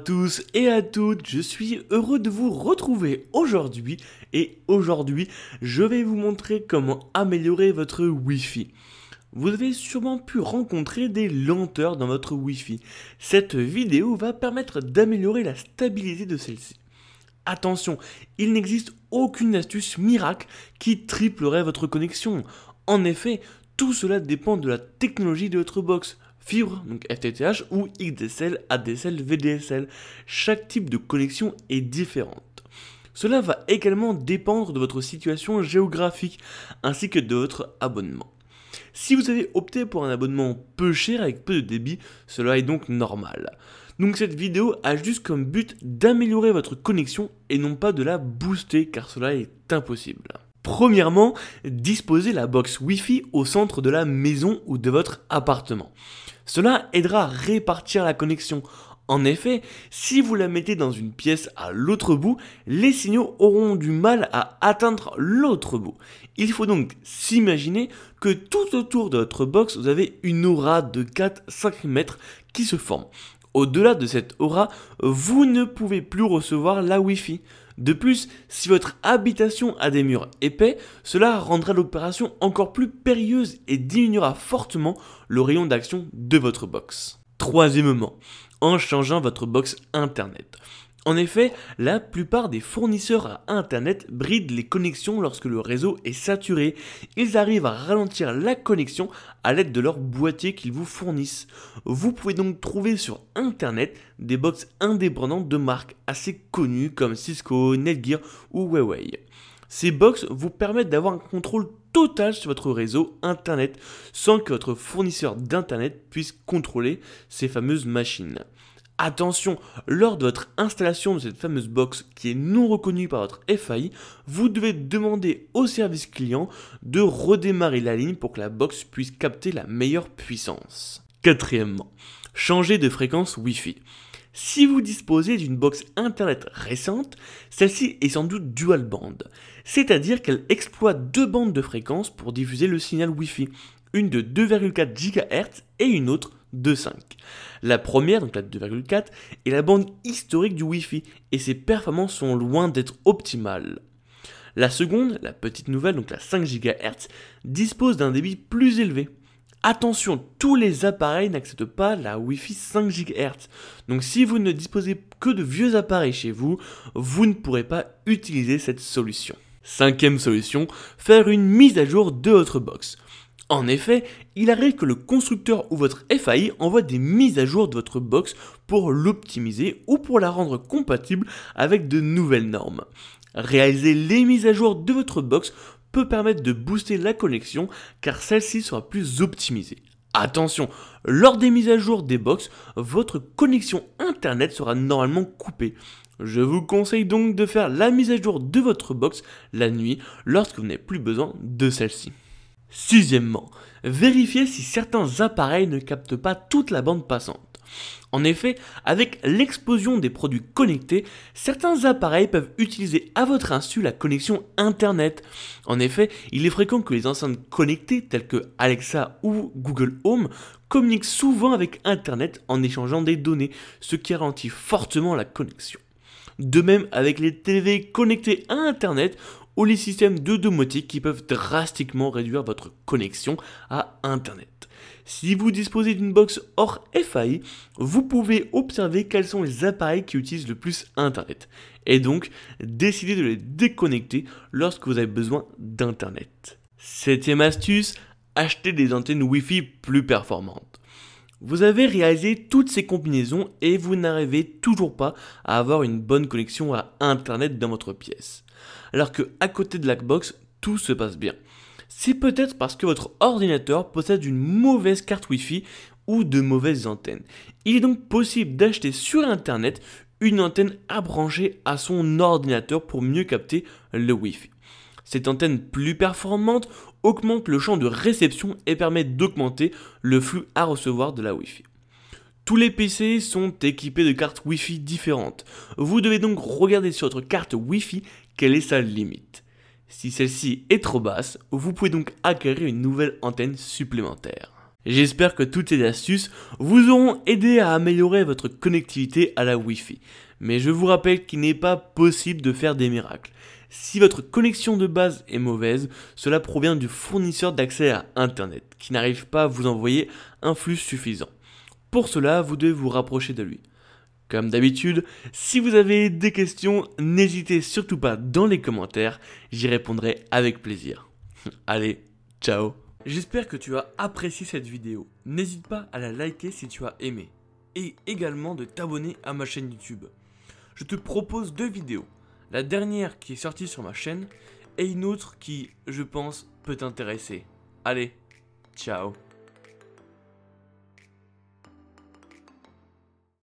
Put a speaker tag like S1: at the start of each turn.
S1: tous et à toutes, je suis heureux de vous retrouver aujourd'hui je vais vous montrer comment améliorer votre Wi-Fi. Vous avez sûrement pu rencontrer des lenteurs dans votre Wi-Fi. Cette vidéo va permettre d'améliorer la stabilité de celle-ci. Attention, il n'existe aucune astuce miracle qui triplerait votre connexion. En effet, tout cela dépend de la technologie de votre box. Fibre, donc FTTH, ou XDSL, ADSL, VDSL. Chaque type de connexion est différente. Cela va également dépendre de votre situation géographique, ainsi que de votre abonnement. Si vous avez opté pour un abonnement peu cher avec peu de débit, cela est donc normal. Donc cette vidéo a juste comme but d'améliorer votre connexion et non pas de la booster, car cela est impossible. Premièrement, disposez la box Wi-Fi au centre de la maison ou de votre appartement. Cela aidera à répartir la connexion. En effet, si vous la mettez dans une pièce à l'autre bout, les signaux auront du mal à atteindre l'autre bout. Il faut donc s'imaginer que tout autour de votre box, vous avez une aura de 4-5 mètres qui se forme. Au-delà de cette aura, vous ne pouvez plus recevoir la Wi-Fi. De plus, si votre habitation a des murs épais, cela rendra l'opération encore plus périlleuse et diminuera fortement le rayon d'action de votre box. Troisièmement, en changeant votre box internet. En effet, la plupart des fournisseurs à internet brident les connexions lorsque le réseau est saturé. Ils arrivent à ralentir la connexion à l'aide de leur boîtier qu'ils vous fournissent. Vous pouvez donc trouver sur internet des box indépendantes de marques assez connues comme Cisco, Netgear ou Huawei. Ces box vous permettent d'avoir un contrôle total sur votre réseau internet sans que votre fournisseur d'internet puisse contrôler ces fameuses machines. Attention, lors de votre installation de cette fameuse box qui est non reconnue par votre FAI, vous devez demander au service client de redémarrer la ligne pour que la box puisse capter la meilleure puissance. Quatrièmement, changer de fréquence Wi-Fi. Si vous disposez d'une box internet récente, celle-ci est sans doute dual band, c'est-à-dire qu'elle exploite deux bandes de fréquence pour diffuser le signal Wi-Fi, une de 2,4 GHz et une autre de 5. La première, donc la 2,4, est la bande historique du Wi-Fi et ses performances sont loin d'être optimales. La seconde, la petite nouvelle, donc la 5 GHz, dispose d'un débit plus élevé. Attention, tous les appareils n'acceptent pas la Wi-Fi 5 GHz. Donc si vous ne disposez que de vieux appareils chez vous, vous ne pourrez pas utiliser cette solution. Cinquième solution, faire une mise à jour de votre box. En effet, il arrive que le constructeur ou votre FAI envoie des mises à jour de votre box pour l'optimiser ou pour la rendre compatible avec de nouvelles normes. Réaliser les mises à jour de votre box peut permettre de booster la connexion car celle-ci sera plus optimisée. Attention, lors des mises à jour des box, votre connexion internet sera normalement coupée. Je vous conseille donc de faire la mise à jour de votre box la nuit lorsque vous n'avez plus besoin de celle-ci. Sixièmement, vérifiez si certains appareils ne captent pas toute la bande passante. En effet, avec l'explosion des produits connectés, certains appareils peuvent utiliser à votre insu la connexion internet. En effet, il est fréquent que les enceintes connectées telles que Alexa ou Google Home communiquent souvent avec internet en échangeant des données, ce qui ralentit fortement la connexion. De même avec les TV connectées à internet ou les systèmes de domotique qui peuvent drastiquement réduire votre connexion à internet. Si vous disposez d'une box hors FAI, vous pouvez observer quels sont les appareils qui utilisent le plus internet et donc décider de les déconnecter lorsque vous avez besoin d'internet. Septième astuce, achetez des antennes Wi-Fi plus performantes. Vous avez réalisé toutes ces combinaisons et vous n'arrivez toujours pas à avoir une bonne connexion à internet dans votre pièce. Alors que à côté de la box, tout se passe bien. C'est peut-être parce que votre ordinateur possède une mauvaise carte Wi-Fi ou de mauvaises antennes. Il est donc possible d'acheter sur internet une antenne à brancher à son ordinateur pour mieux capter le Wi-Fi. Cette antenne plus performante augmente le champ de réception et permet d'augmenter le flux à recevoir de la Wi-Fi. Tous les PC sont équipés de cartes Wi-Fi différentes. Vous devez donc regarder sur votre carte Wi-Fi quelle est sa limite. Si celle-ci est trop basse, vous pouvez donc acquérir une nouvelle antenne supplémentaire. J'espère que toutes ces astuces vous auront aidé à améliorer votre connectivité à la Wi-Fi. Mais je vous rappelle qu'il n'est pas possible de faire des miracles. Si votre connexion de base est mauvaise, cela provient du fournisseur d'accès à Internet qui n'arrive pas à vous envoyer un flux suffisant. Pour cela, vous devez vous rapprocher de lui. Comme d'habitude, si vous avez des questions, n'hésitez surtout pas dans les commentaires, j'y répondrai avec plaisir. Allez, ciao! J'espère que tu as apprécié cette vidéo. N'hésite pas à la liker si tu as aimé. Et également de t'abonner à ma chaîne YouTube. Je te propose 2 vidéos. La dernière qui est sortie sur ma chaîne et une autre qui, je pense, peut t'intéresser. Allez, ciao!